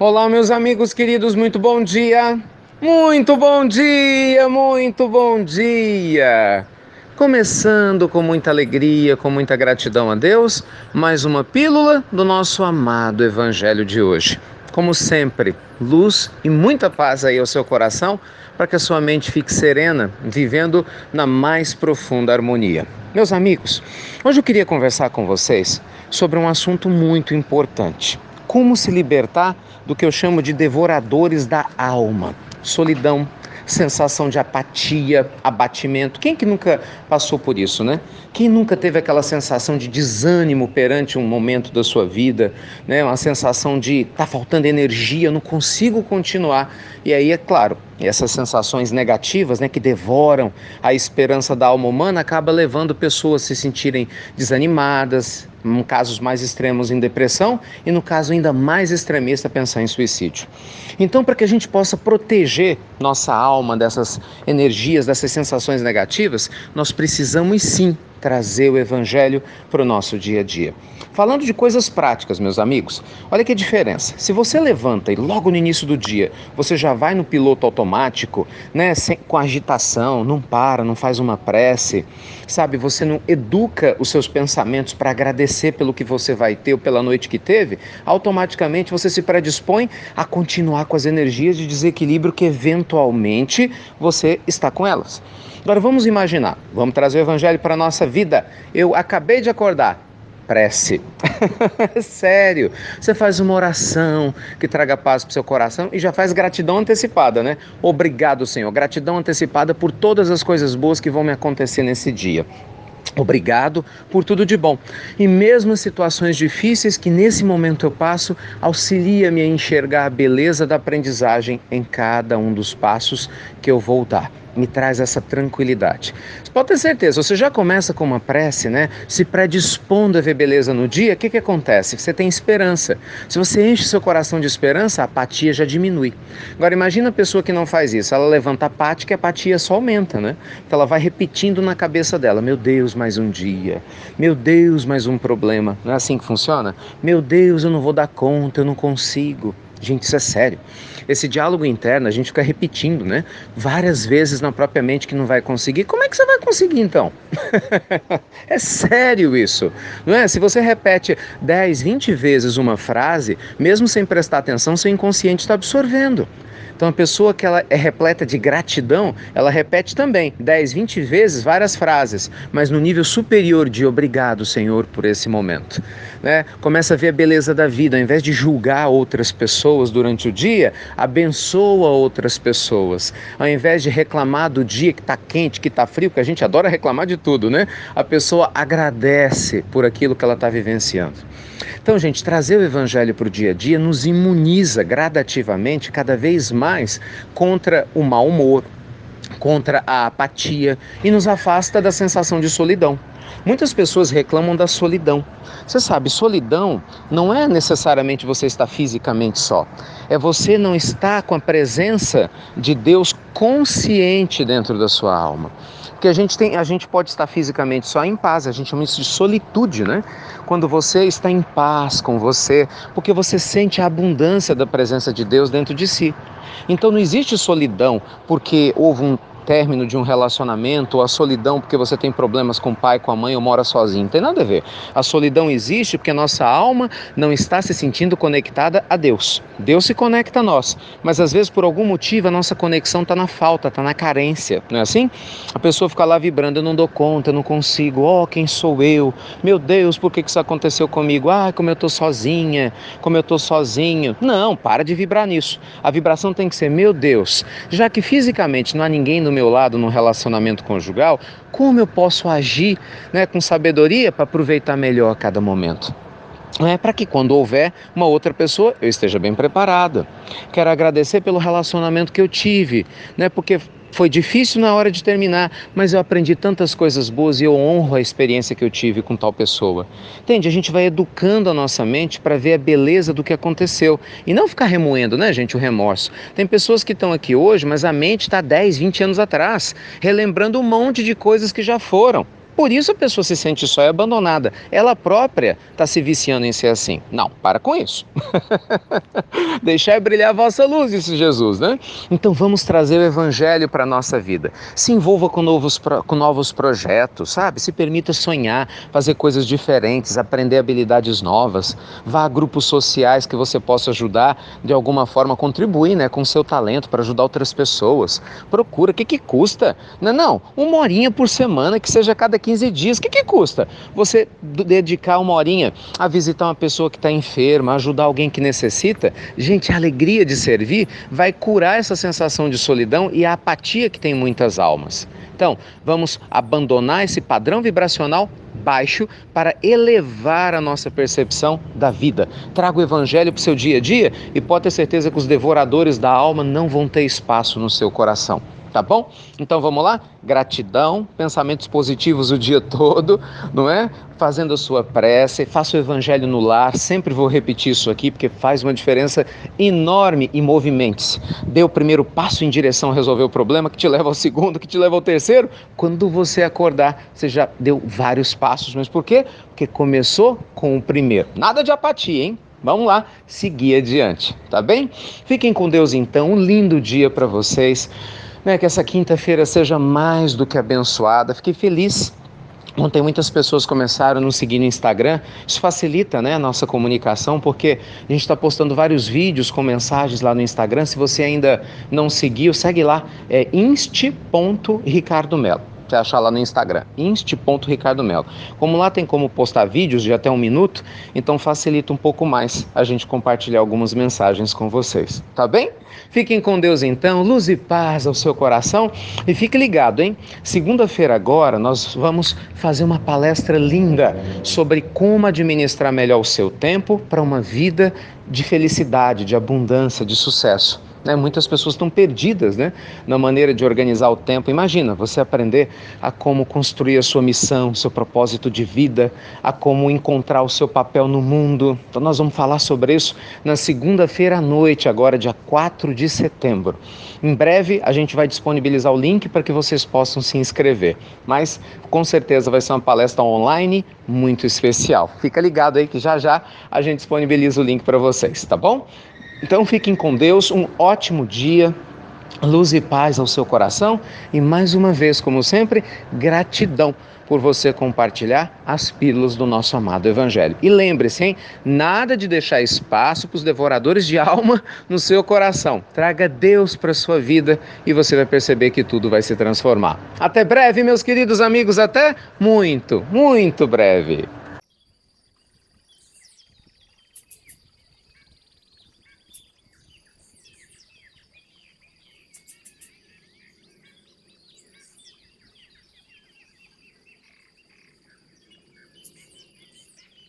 Olá, meus amigos queridos, muito bom dia! Muito bom dia, muito bom dia! Começando com muita alegria, com muita gratidão a Deus, mais uma pílula do nosso amado Evangelho de hoje. Como sempre, luz e muita paz aí ao seu coração, para que a sua mente fique serena, vivendo na mais profunda harmonia. Meus amigos, hoje eu queria conversar com vocês sobre um assunto muito importante. Como se libertar do que eu chamo de devoradores da alma? Solidão, sensação de apatia, abatimento. Quem que nunca passou por isso, né? Quem nunca teve aquela sensação de desânimo perante um momento da sua vida, né? Uma sensação de tá faltando energia, eu não consigo continuar. E aí, é claro, essas sensações negativas, né, que devoram a esperança da alma humana, acaba levando pessoas a se sentirem desanimadas, em casos mais extremos em depressão e no caso ainda mais extremista pensar em suicídio. Então, para que a gente possa proteger nossa alma dessas energias, dessas sensações negativas, nós precisamos sim trazer o Evangelho para o nosso dia a dia. Falando de coisas práticas, meus amigos, olha que diferença. Se você levanta e logo no início do dia você já vai no piloto automático, né, com agitação, não para, não faz uma prece, sabe, você não educa os seus pensamentos para agradecer pelo que você vai ter ou pela noite que teve, automaticamente você se predispõe a continuar com as energias de desequilíbrio que eventualmente você está com elas. Agora vamos imaginar, vamos trazer o Evangelho para a nossa vida. Eu acabei de acordar. Prece. Sério. Você faz uma oração que traga paz para o seu coração e já faz gratidão antecipada, né? Obrigado, Senhor. Gratidão antecipada por todas as coisas boas que vão me acontecer nesse dia. Obrigado por tudo de bom. E mesmo em situações difíceis que nesse momento eu passo, auxilia-me a enxergar a beleza da aprendizagem em cada um dos passos que eu vou dar. Me traz essa tranquilidade. Você pode ter certeza, você já começa com uma prece, né? Se predispondo a ver beleza no dia, o que acontece? Você tem esperança. Se você enche seu coração de esperança, a apatia já diminui. Agora imagina a pessoa que não faz isso, ela levanta apática e a apatia só aumenta, né? Então ela vai repetindo na cabeça dela, meu Deus, mais um dia. Meu Deus, mais um problema. Não é assim que funciona? Meu Deus, eu não vou dar conta, eu não consigo. Gente, isso é sério. Esse diálogo interno a gente fica repetindo, né? Várias vezes na própria mente que não vai conseguir. Como é que você vai conseguir então? É sério isso, não é? Se você repete 10, 20 vezes uma frase, mesmo sem prestar atenção, seu inconsciente está absorvendo. Então a pessoa que ela é repleta de gratidão, ela repete também 10, 20 vezes várias frases, mas no nível superior de obrigado, Senhor, por esse momento. Né? Começa a ver a beleza da vida, ao invés de julgar outras pessoas durante o dia, abençoa outras pessoas. Ao invés de reclamar do dia que está quente, que está frio, que a gente adora reclamar de tudo, né? A pessoa agradece por aquilo que ela está vivenciando. Então, gente, trazer o Evangelho para o dia a dia nos imuniza gradativamente, cada vez mais, contra o mau humor, contra a apatia e nos afasta da sensação de solidão. Muitas pessoas reclamam da solidão. Você sabe, solidão não é necessariamente você estar fisicamente só. É você não estar com a presença de Deus consciente dentro da sua alma. Porque a gente pode estar fisicamente só em paz, a gente chama isso de solitude, né? Quando você está em paz com você, porque você sente a abundância da presença de Deus dentro de si. Então não existe solidão porque houve um término de um relacionamento, ou a solidão porque você tem problemas com o pai, com a mãe ou mora sozinho. Não tem nada a ver. A solidão existe porque a nossa alma não está se sentindo conectada a Deus. Deus se conecta a nós, mas às vezes por algum motivo a nossa conexão está na falta, está na carência, não é assim? A pessoa fica lá vibrando, eu não dou conta, eu não consigo, quem sou eu? Meu Deus, por que isso aconteceu comigo? Como eu estou sozinha, como eu estou sozinho. Não, para de vibrar nisso. A vibração tem que ser, meu Deus, já que fisicamente não há ninguém no meu lado num relacionamento conjugal, como eu posso agir, né, com sabedoria para aproveitar melhor a cada momento? Para que quando houver uma outra pessoa, eu esteja bem preparada. Quero agradecer pelo relacionamento que eu tive, né, porque foi difícil na hora de terminar, mas eu aprendi tantas coisas boas e eu honro a experiência que eu tive com tal pessoa. Entende? A gente vai educando a nossa mente para ver a beleza do que aconteceu e não ficar remoendo, né, gente, o remorso. Tem pessoas que estão aqui hoje, mas a mente está 10, 20 anos atrás, relembrando um monte de coisas que já foram. Por isso a pessoa se sente só e abandonada. Ela própria está se viciando em ser assim. Não, para com isso. Deixai brilhar a vossa luz, disse Jesus, né? Então vamos trazer o evangelho para a nossa vida. Se envolva com novos projetos, sabe? Se permita sonhar, fazer coisas diferentes, aprender habilidades novas. Vá a grupos sociais que você possa ajudar, de alguma forma, contribuir, né, com o seu talento para ajudar outras pessoas. Procura, o que custa? Não, 1 horinha por semana, que seja a cada 15 dias. O que custa? Você dedicar 1 horinha a visitar uma pessoa que está enferma, ajudar alguém que necessita. Gente, a alegria de servir vai curar essa sensação de solidão e a apatia que tem em muitas almas. Então, vamos abandonar esse padrão vibracional baixo para elevar a nossa percepção da vida. Traga o evangelho para o seu dia a dia e pode ter certeza que os devoradores da alma não vão ter espaço no seu coração. Tá bom? Então vamos lá? Gratidão, pensamentos positivos o dia todo, não é? Fazendo a sua prece, faça o evangelho no lar, sempre vou repetir isso aqui porque faz uma diferença enorme e movimente-se. Dê o primeiro passo em direção a resolver o problema, que te leva ao segundo, que te leva ao terceiro. Quando você acordar, você já deu vários passos, mas por quê? Porque começou com o primeiro. Nada de apatia, hein? Vamos lá, seguir adiante, tá bem? Fiquem com Deus então, um lindo dia para vocês. Que essa quinta-feira seja mais do que abençoada. Fiquei feliz. Ontem muitas pessoas começaram a nos seguir no Instagram. Isso facilita, né, a nossa comunicação, porque a gente está postando vários vídeos com mensagens lá no Instagram. Se você ainda não seguiu, segue lá, é inst.ricardomelo. Você achar lá no Instagram, inst.ricardomelo. Como lá tem como postar vídeos de até 1 minuto, então facilita um pouco mais a gente compartilhar algumas mensagens com vocês, tá bem? Fiquem com Deus então, luz e paz ao seu coração e fique ligado, hein? Segunda-feira agora nós vamos fazer uma palestra linda sobre como administrar melhor o seu tempo para uma vida de felicidade, de abundância, de sucesso. Muitas pessoas estão perdidas, né, na maneira de organizar o tempo. Imagina, você aprender a como construir a sua missão, seu propósito de vida, a como encontrar o seu papel no mundo. Então nós vamos falar sobre isso na segunda-feira à noite, agora dia 4 de setembro. Em breve a gente vai disponibilizar o link para que vocês possam se inscrever. Mas com certeza vai ser uma palestra online muito especial. Fica ligado aí que já já a gente disponibiliza o link para vocês, tá bom? Então fiquem com Deus, um ótimo dia, luz e paz ao seu coração e mais uma vez, como sempre, gratidão por você compartilhar as pílulas do nosso amado Evangelho. E lembre-se, hein? Nada de deixar espaço para os devoradores de alma no seu coração. Traga Deus para a sua vida e você vai perceber que tudo vai se transformar. Até breve, meus queridos amigos, até muito, muito breve.